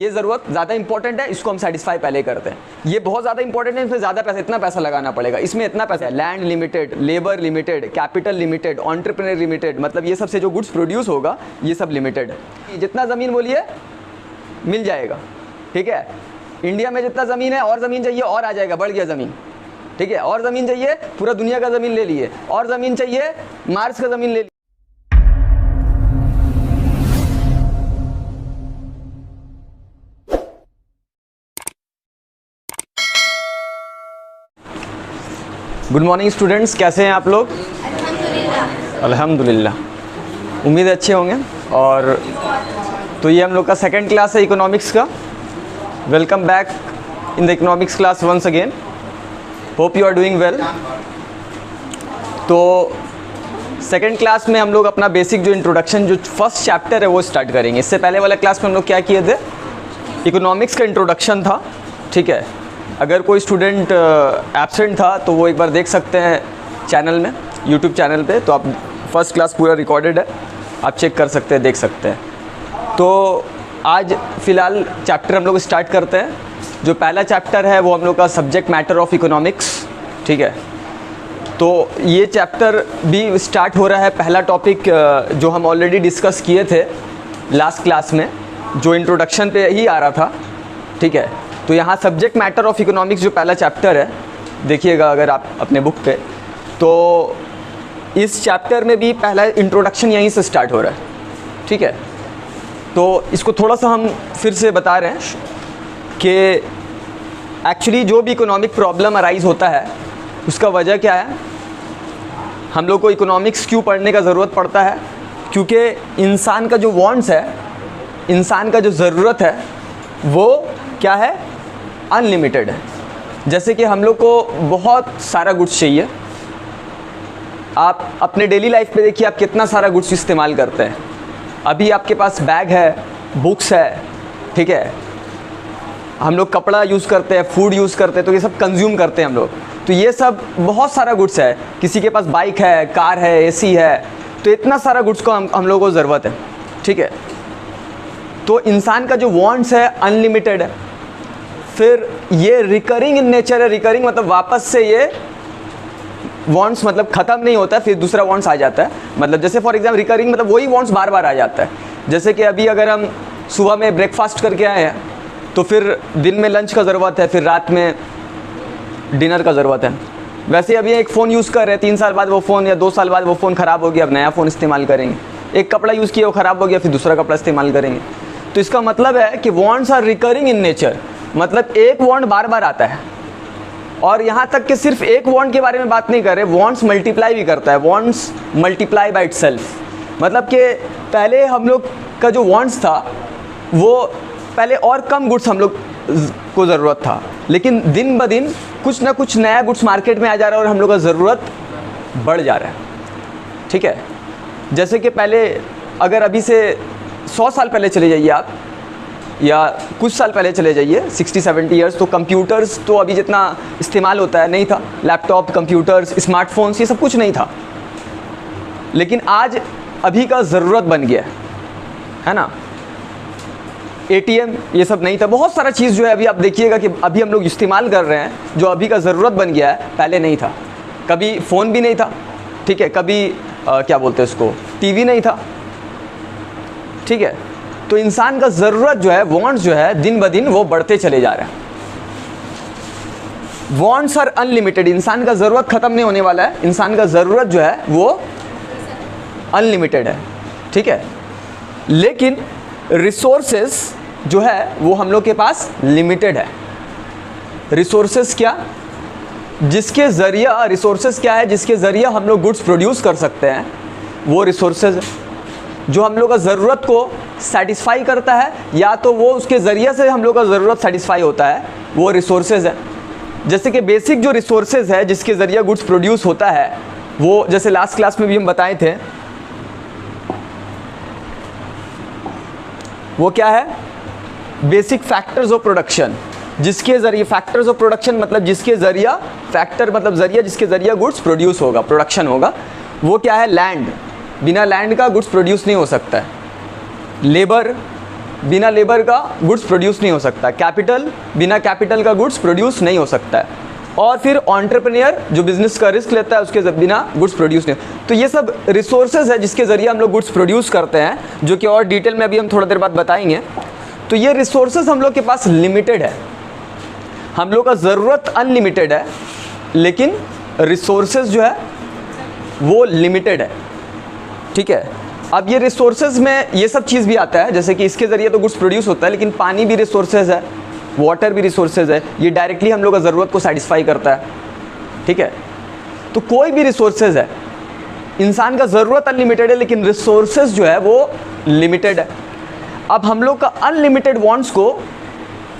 ये ज़रूरत ज़्यादा इंपॉर्टेंट है, इसको हम सेटिस्फाई पहले करते हैं। ये बहुत ज़्यादा इंपॉर्टेंट है, इसमें ज़्यादा पैसा, इतना पैसा लगाना पड़ेगा, इसमें इतना पैसा है। Land limited, labour limited, capital limited, entrepreneur limited, मतलब ये सबसे जो गुड्स प्रोड्यूस होगा ये सब लिमिटेड है। जितना ज़मीन बोलिए मिल जाएगा, ठीक है। इंडिया में जितना ज़मीन है और ज़मीन चाहिए और आ जाएगा, बढ़ गया ज़मीन, ठीक है। और ज़मीन चाहिए, पूरा दुनिया का ज़मीन ले लिए, और ज़मीन चाहिए, मार्स का ज़मीन ले लिए। गुड मॉर्निंग स्टूडेंट्स, कैसे हैं आप लोग? अल्हम्दुलिल्लाह। उम्मीद है अच्छे होंगे। और तो ये हम लोग का सेकंड क्लास है इकोनॉमिक्स का। Welcome back in the economics class once again. Hope you are doing well. तो सेकंड क्लास में हम लोग अपना बेसिक जो इंट्रोडक्शन, जो फर्स्ट चैप्टर है वो स्टार्ट करेंगे। इससे पहले वाला क्लास में हम लोग क्या किए थे, इकोनॉमिक्स का इंट्रोडक्शन था, ठीक है। अगर कोई स्टूडेंट एब्सेंट था तो वो एक बार देख सकते हैं चैनल में, यूट्यूब चैनल पे। तो आप फर्स्ट क्लास पूरा रिकॉर्डेड है, आप चेक कर सकते हैं, देख सकते हैं। तो आज फ़िलहाल चैप्टर हम लोग स्टार्ट करते हैं। जो पहला चैप्टर है वो हम लोग का सब्जेक्ट मैटर ऑफ इकोनॉमिक्स, ठीक है। तो ये चैप्टर भी स्टार्ट हो रहा है। पहला टॉपिक जो हम ऑलरेडी डिस्कस किए थे लास्ट क्लास में, जो इंट्रोडक्शन पे ही आ रहा था, ठीक है। तो यहाँ सब्जेक्ट मैटर ऑफ इकोनॉमिक्स जो पहला चैप्टर है, देखिएगा अगर आप अपने बुक पे, तो इस चैप्टर में भी पहला इंट्रोडक्शन यहीं से स्टार्ट हो रहा है, ठीक है। तो इसको थोड़ा सा हम फिर से बता रहे हैं कि एक्चुअली जो भी इकोनॉमिक प्रॉब्लम अराइज होता है उसका वजह क्या है, हम लोग को इकोनॉमिक्स क्यों पढ़ने का ज़रूरत पड़ता है। क्योंकि इंसान का जो वांट्स है, इंसान का जो ज़रूरत है वो क्या है, अनलिमिटेड है। जैसे कि हम लोग को बहुत सारा गुड्स चाहिए। आप अपने डेली लाइफ पे देखिए, आप कितना सारा गुड्स इस्तेमाल करते हैं। अभी आपके पास बैग है, बुक्स है, ठीक है। हम लोग कपड़ा यूज़ करते हैं, फूड यूज़ करते हैं, तो ये सब कंज्यूम करते हैं हम लोग। तो ये सब बहुत सारा गुड्स है। किसी के पास बाइक है, कार है, एसी है, तो इतना सारा गुड्स को हम लोगों को ज़रूरत है, ठीक है। तो इंसान का जो वांट्स है अनलिमिटेड है। फिर ये रिकरिंग इन नेचर है। रिकरिंग मतलब वापस से ये वांट्स मतलब ख़त्म नहीं होता है, फिर दूसरा वांट्स आ जाता है। मतलब जैसे फॉर एग्जाम्पल रिकरिंग मतलब वही वांट्स बार बार आ जाता है। जैसे कि अभी अगर हम सुबह में ब्रेकफास्ट करके आए हैं तो फिर दिन में लंच का ज़रूरत है, फिर रात में डिनर का ज़रूरत है। वैसे अभी एक फ़ोन यूज़ कर रहे हैं, 3 साल बाद वो फ़ोन या 2 साल बाद वो फ़ोन ख़राब हो गया, अब नया फ़ोन इस्तेमाल करेंगे। एक कपड़ा यूज़ किया, वो ख़राब हो गया, फिर दूसरा कपड़ा इस्तेमाल करेंगे। तो इसका मतलब है कि wants are recurring in nature, मतलब एक वांट बार बार आता है। और यहाँ तक कि सिर्फ एक वांट के बारे में बात नहीं कर रहे, वांट्स मल्टीप्लाई भी करता है। वांट्स मल्टीप्लाई बाय इटसेल्फ, मतलब कि पहले हम लोग का जो वांट्स था वो पहले और कम गुड्स हम लोग को ज़रूरत था, लेकिन दिन ब दिन कुछ ना कुछ नया गुड्स मार्केट में आ जा रहा है और हम लोग का ज़रूरत बढ़ जा रहा है, ठीक है। जैसे कि पहले अगर अभी से 100 साल पहले चले जाइए आप, या कुछ साल पहले चले जाइए, 60-70 ईयर्स, तो कंप्यूटर्स तो अभी जितना इस्तेमाल होता है नहीं था। लैपटॉप, कंप्यूटर्स, स्मार्टफोन्स, ये सब कुछ नहीं था। लेकिन आज अभी का ज़रूरत बन गया है ना। ATM ये सब नहीं था। बहुत सारा चीज़ जो है अभी आप देखिएगा कि अभी हम लोग इस्तेमाल कर रहे हैं, जो अभी का ज़रूरत बन गया है, पहले नहीं था। कभी फ़ोन भी नहीं था, ठीक है। कभी क्या बोलते हैं उसको, TV नहीं था, ठीक है। तो इंसान का ज़रूरत जो है, वांट्स जो है, दिन ब दिन वो बढ़ते चले जा रहे हैं। Wants are unlimited. इंसान का ज़रूरत ख़त्म नहीं होने वाला है। इंसान का ज़रूरत जो है वो अनलिमिटेड है, ठीक है। लेकिन रिसोर्सेज जो है वो हम लोग के पास लिमिटेड है। रिसोर्सेज क्या, जिसके ज़रिया, रिसोर्सेज क्या है जिसके ज़रिए हम लोग गुड्स प्रोड्यूस कर सकते हैं, वो रिसोर्सेज जो हम लोग का ज़रूरत को सेटिस्फाई करता है, या तो वो उसके ज़रिए से हम लोग का ज़रूरत सेटिस्फाई होता है, वो रिसोर्सेज है। जैसे कि बेसिक जो रिसोर्सेज है जिसके ज़रिए गुड्स प्रोड्यूस होता है, वो जैसे लास्ट क्लास में भी हम बताए थे, वो क्या है, बेसिक फैक्टर्स ऑफ प्रोडक्शन। जिसके ज़रिए, फैक्टर्स ऑफ प्रोडक्शन मतलब जिसके ज़रिया, फैक्टर मतलब ज़रिया जिसके ज़रिए गुड्स प्रोड्यूस होगा, प्रोडक्शन होगा, वो क्या है, लैंड। बिना लैंड का गुड्स प्रोड्यूस नहीं हो सकता है। लेबर, बिना लेबर का गुड्स प्रोड्यूस नहीं हो सकता, कैपिटल बिना कैपिटल का गुड्स प्रोड्यूस नहीं हो सकता है, और फिर एंटरप्रेन्योर जो बिजनेस का रिस्क लेता है उसके बिना गुड्स प्रोड्यूस नहीं। तो ये सब रिसोर्सेज है जिसके ज़रिए हम लोग गुड्स प्रोड्यूस करते हैं, जो कि और डिटेल में अभी हम थोड़ा देर बाद बताएंगे। तो ये रिसोर्सेज हम लोग के पास लिमिटेड है, हम लोग का ज़रूरत अनलिमिटेड है, लेकिन रिसोर्सेज जो है वो लिमिटेड है, ठीक है। अब ये रिसोर्सेज में ये सब चीज़ भी आता है, जैसे कि इसके ज़रिए तो गुड्स प्रोड्यूस होता है, लेकिन पानी भी रिसोर्सेज है, वाटर भी रिसोर्सेज है, ये डायरेक्टली हम लोग का ज़रूरत को सेटिस्फाई करता है, ठीक है। तो कोई भी रिसोर्सेज है, इंसान का ज़रूरत अनलिमिटेड है लेकिन रिसोर्सेज जो है वो लिमिटेड है। अब हम लोग का अनलिमिटेड वांट्स को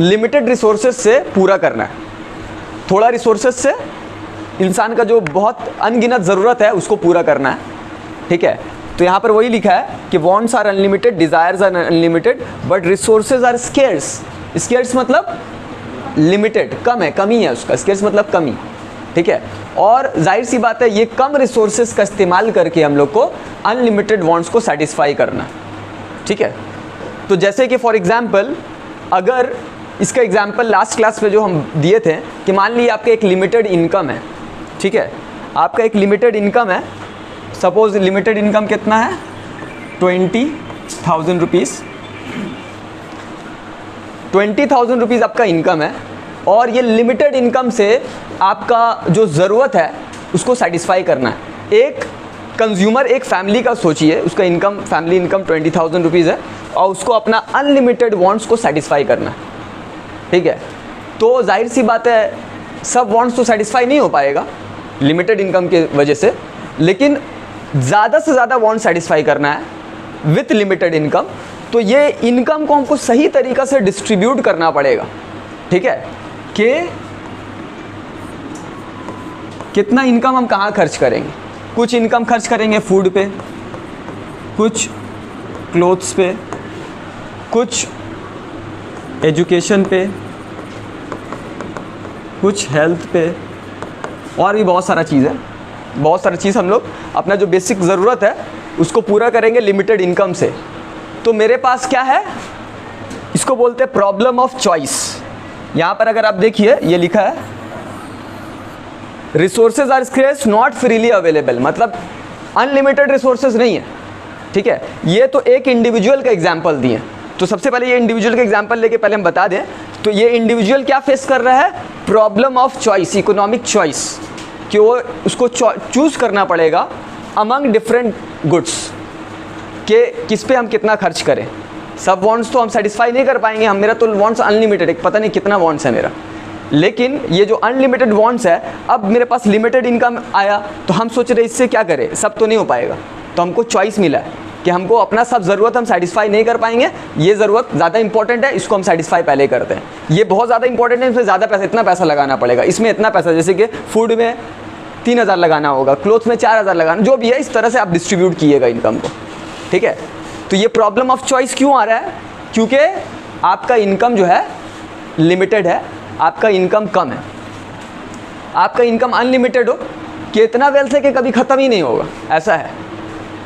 लिमिटेड रिसोर्सेज से पूरा करना है। थोड़ा रिसोर्सेज से इंसान का जो बहुत अनगिनत ज़रूरत है उसको पूरा करना है, ठीक है। तो यहाँ पर वही लिखा है कि wants are unlimited, desires are unlimited, but resources are scarce. Scarce मतलब लिमिटेड, कम है, कमी है उसका, स्केर्स मतलब कमी, ठीक है। और जाहिर सी बात है ये कम रिसोर्सेज का इस्तेमाल करके हम लोग को अनलिमिटेड वांट्स को सेटिस्फाई करना, ठीक है। तो जैसे कि फॉर एग्जांपल, अगर इसका एग्जांपल लास्ट क्लास में जो हम दिए थे कि मान लीजिए आपका एक लिमिटेड इनकम है, ठीक है, आपका एक लिमिटेड इनकम है, सपोज लिमिटेड इनकम कितना है 20,000 रुपीज़, 20,000 रुपीज़ आपका इनकम है, और ये लिमिटेड इनकम से आपका जो ज़रूरत है उसको सेटिस्फाई करना है। एक कंज्यूमर, एक फैमिली का सोचिए, उसका इनकम, फैमिली इनकम 20,000 रुपीज़ है और उसको अपना अनलिमिटेड वांट्स को सेटिस्फाई करना है, ठीक है। तो जाहिर सी बात है सब वांट्स तो सेटिस्फाई नहीं हो पाएगा लिमिटेड इनकम के वजह से, लेकिन ज़्यादा से ज़्यादा वांट सेटिस्फाई करना है विथ लिमिटेड इनकम। तो ये इनकम को हमको सही तरीक़ा से डिस्ट्रीब्यूट करना पड़ेगा, ठीक है, कि कितना इनकम हम कहाँ खर्च करेंगे। कुछ इनकम खर्च करेंगे फूड पे, कुछ क्लोथ्स पे, कुछ एजुकेशन पे, कुछ हेल्थ पे, और भी बहुत सारा चीज़ है, बहुत सारी चीज़ हम लोग अपना जो बेसिक ज़रूरत है उसको पूरा करेंगे लिमिटेड इनकम से। तो मेरे पास क्या है, इसको बोलते हैं प्रॉब्लम ऑफ चॉइस। यहाँ पर अगर आप देखिए ये लिखा है resources are scarce not freely available, मतलब अनलिमिटेड रिसोर्सेज नहीं है, ठीक है। ये तो एक इंडिविजुअल का एग्जाम्पल दिए, तो सबसे पहले ये इंडिविजुअल का एग्जाम्पल लेके पहले हम बता दें, तो ये इंडिविजुअल क्या फेस कर रहा है, problem of choice, economic choice, कि वो उसको चूज़ करना पड़ेगा अमंग डिफरेंट गुड्स कि किस पे हम कितना खर्च करें। सब वांट्स तो हम सेटिस्फाई नहीं कर पाएंगे, हम, मेरा तो वांट्स अनलिमिटेड है, पता नहीं कितना वांट्स है मेरा, लेकिन ये जो अनलिमिटेड वांट्स है, अब मेरे पास लिमिटेड इनकम आया तो हम सोच रहे इससे क्या करें, सब तो नहीं हो पाएगा, तो हमको चॉइस मिला है कि हमको अपना सब ज़रूरत हम सेटिस्फाई नहीं कर पाएंगे, ये ज़रूरत ज़्यादा इंपॉर्टेंट है, इसको हम सेटिस्फाई पहले करते हैं, ये बहुत ज़्यादा इंपॉर्टेंट है, इसमें ज़्यादा पैसा, इतना पैसा लगाना पड़ेगा, इसमें इतना पैसा, जैसे कि फूड में 3,000 लगाना होगा, क्लोथ्स में 4,000 लगाना, जो भी है इस तरह से आप डिस्ट्रीब्यूट कीजिएगा इनकम को, ठीक है। तो ये प्रॉब्लम ऑफ चॉइस क्यों आ रहा है, क्योंकि आपका इनकम जो है लिमिटेड है, आपका इनकम कम है। आपका इनकम अनलिमिटेड हो कि इतना वेल्थ है कि कभी ख़त्म ही नहीं होगा, ऐसा है।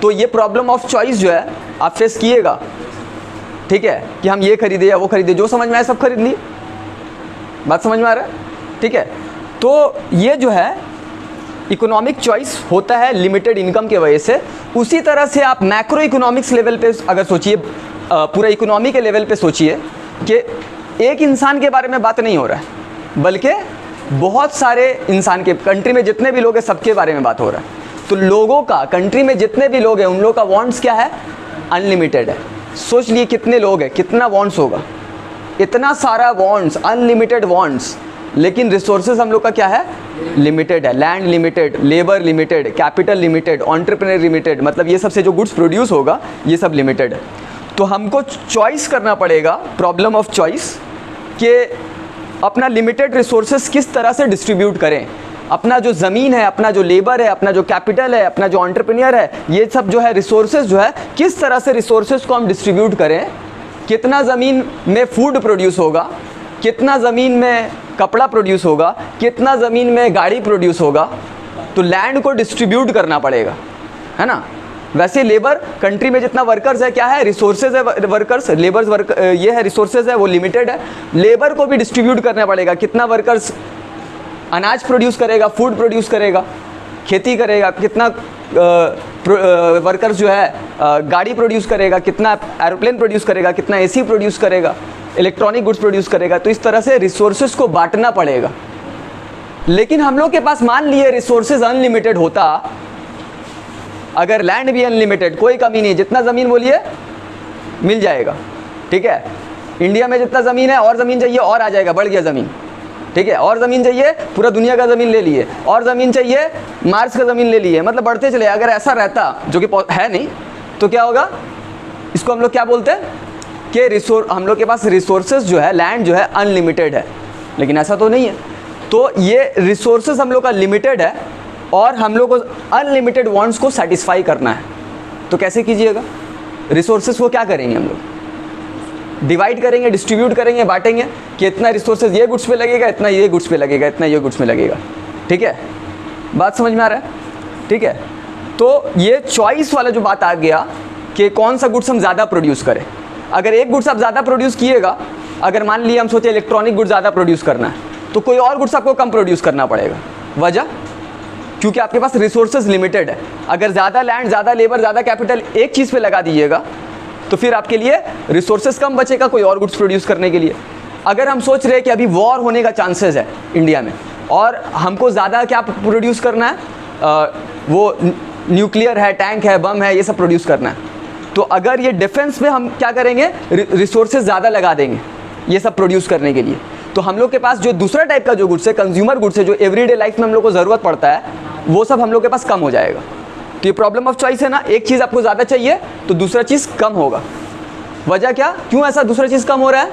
तो ये प्रॉब्लम ऑफ चॉइस जो है आप फेस किएगा, ठीक है, कि हम ये खरीदे या वो खरीदे, जो समझ में आए सब खरीद लिए, बात समझ में आ रहा है, ठीक है। तो ये जो है इकोनॉमिक चॉइस होता है लिमिटेड इनकम के वजह से। उसी तरह से आप मैक्रो इकोनॉमिक्स लेवल पे अगर सोचिए, पूरा इकोनॉमी के लेवल पे सोचिए कि एक इंसान के बारे में बात नहीं हो रहा है, बल्कि बहुत सारे इंसान के, कंट्री में जितने भी लोग हैं सबके बारे में बात हो रहा है। तो लोगों का, कंट्री में जितने भी लोग हैं उन लोगों का वांट्स क्या है, अनलिमिटेड है। सोच लिए कितने लोग हैं, कितना वांट्स होगा, इतना सारा वांट्स, अनलिमिटेड वांट्स, लेकिन रिसोर्सेज हम लोग का क्या है, लिमिटेड है। Land limited, labour limited, capital limited, entrepreneur limited, मतलब ये सबसे जो गुड्स प्रोड्यूस होगा ये सब लिमिटेड है। तो हमको चॉइस करना पड़ेगा, प्रॉब्लम ऑफ चॉइस, कि अपना लिमिटेड रिसोर्सेज किस तरह से डिस्ट्रीब्यूट करें। अपना जो ज़मीन है, अपना जो लेबर है, अपना जो कैपिटल है, अपना जो एंटरप्रेन्योर है, ये सब जो है रिसोर्सेज जो है, किस तरह से रिसोर्सेज को हम डिस्ट्रीब्यूट करें। कितना ज़मीन में फूड प्रोड्यूस होगा, कितना ज़मीन में कपड़ा प्रोड्यूस होगा, कितना ज़मीन में गाड़ी प्रोड्यूस होगा। तो लैंड को डिस्ट्रीब्यूट करना पड़ेगा, है ना। वैसे लेबर कंट्री में जितना वर्कर्स है क्या है, रिसोर्सेज है, वर्कर्स लेबर्स ये है रिसोर्सेज है वो लिमिटेड है। लेबर को भी डिस्ट्रीब्यूट करना पड़ेगा, कितना वर्कर्स अनाज प्रोड्यूस करेगा, फूड प्रोड्यूस करेगा, खेती करेगा, कितना वर्कर्स जो है गाड़ी प्रोड्यूस करेगा, कितना एरोप्लेन प्रोड्यूस करेगा, कितना एसी प्रोड्यूस करेगा, इलेक्ट्रॉनिक गुड्स प्रोड्यूस करेगा। तो इस तरह से रिसोर्सेज को बांटना पड़ेगा। लेकिन हम लोग के पास मान लिए रिसोर्सेज अनलिमिटेड होता, अगर लैंड भी अनलिमिटेड, कोई कमी नहीं, जितना ज़मीन बोलिए मिल जाएगा, ठीक है। इंडिया में जितना ज़मीन है और ज़मीन चाहिए और आ जाएगा, बढ़ गया ज़मीन, ठीक है। और ज़मीन चाहिए, पूरा दुनिया का ज़मीन ले लिए, और ज़मीन चाहिए, मार्स का ज़मीन ले लिए, मतलब बढ़ते चले। अगर ऐसा रहता, जो कि है नहीं, तो क्या होगा, इसको हम लोग क्या बोलते हैं कि हम लोग के पास रिसोर्सेज जो है, लैंड जो है अनलिमिटेड है। लेकिन ऐसा तो नहीं है। तो ये रिसोर्सेज हम लोग का लिमिटेड है और हम लोग को अनलिमिटेड वांट्स को सेटिस्फाई करना है। तो कैसे कीजिएगा, रिसोर्सेज को क्या करेंगे हम लोग, डिवाइड करेंगे, डिस्ट्रीब्यूट करेंगे, बांटेंगे कि इतना रिसोर्सेज ये गुड्स पे लगेगा, इतना ये गुड्स पे लगेगा, इतना ये गुड्स में लगेगा, ठीक है। बात समझ में आ रहा है, ठीक है। तो ये चॉइस वाला जो बात आ गया कि कौन सा गुड्स हम ज़्यादा प्रोड्यूस करें। अगर एक गुड्स आप ज़्यादा प्रोड्यूस किएगा, अगर मान लिया हम सोचे इलेक्ट्रॉनिक गुड्स ज़्यादा प्रोड्यूस करना है, तो कोई और गुड्स आपको कम प्रोड्यूस करना पड़ेगा। वजह, क्योंकि आपके पास रिसोर्सेज लिमिटेड है। अगर ज़्यादा लैंड, ज़्यादा लेबर, ज़्यादा कैपिटल एक चीज़ पे लगा दीजिएगा, तो फिर आपके लिए रिसोर्सेज कम बचेगा कोई और गुड्स प्रोड्यूस करने के लिए। अगर हम सोच रहे हैं कि अभी वॉर होने का चांसेस है इंडिया में और हमको ज़्यादा क्या प्रोड्यूस करना है, वो न्यूक्लियर है, टैंक है, बम है, ये सब प्रोड्यूस करना है, तो अगर ये डिफेंस में हम क्या करेंगे, रिसोर्सेज ज़्यादा लगा देंगे ये सब प्रोड्यूस करने के लिए, तो हम लोग के पास जो दूसरा टाइप का जो गुड्स है, कंज्यूमर गुड्स है, जो एवरीडे लाइफ में हम लोग को ज़रूरत पड़ता है, वो सब हम लोग के पास कम हो जाएगा। तो ये प्रॉब्लम ऑफ चॉइस है ना, एक चीज़ आपको ज़्यादा चाहिए तो दूसरा चीज़ कम होगा। वजह क्या, क्यों ऐसा दूसरा चीज़ कम हो रहा है,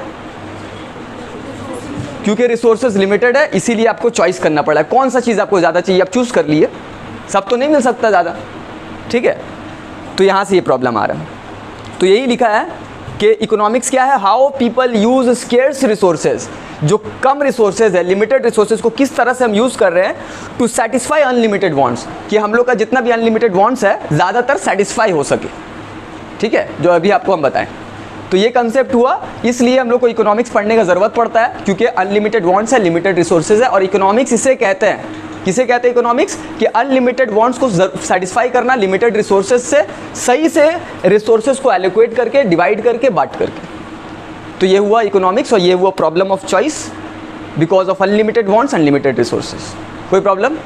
क्योंकि रिसोर्सेज लिमिटेड है, इसीलिए आपको चॉइस करना पड़ा है कौन सा चीज़ आपको ज़्यादा चाहिए, आप चूज़ कर लिए, सब तो नहीं मिल सकता ज़्यादा, ठीक है। तो यहाँ से ये प्रॉब्लम आ रहा है। तो यही लिखा है कि इकोनॉमिक्स क्या है, how people use scarce resources, जो कम रिसोर्सेज है, लिमिटेड रिसोर्सेज को किस तरह से हम यूज़ कर रहे हैं टू सेटिस्फाई अनलिमिटेड वांट्स, कि हम लोग का जितना भी अनलिमिटेड वांट्स है ज़्यादातर सेटिस्फाई हो सके, ठीक है, जो अभी आपको हम बताएं। तो ये कंसेप्ट हुआ, इसलिए हम लोग को इकोनॉमिक्स पढ़ने का ज़रूरत पड़ता है, क्योंकि अनलिमिटेड वांट्स है, लिमिटेड रिसोर्सेज है, और इकोनॉमिक्स इसे कहते हैं, किसे कहते हैं इकोनॉमिक्स, कि अनलिमिटेड वांट्स को सेटिस्फाई करना लिमिटेड रिसोर्सेज से, सही से रिसोर्सेज को एलोकेट करके, डिवाइड करके, बांट करके। तो ये हुआ इकोनॉमिक्स, और ये हुआ problem of choice because of unlimited wants, unlimited resources. कोई प्रॉब्लम?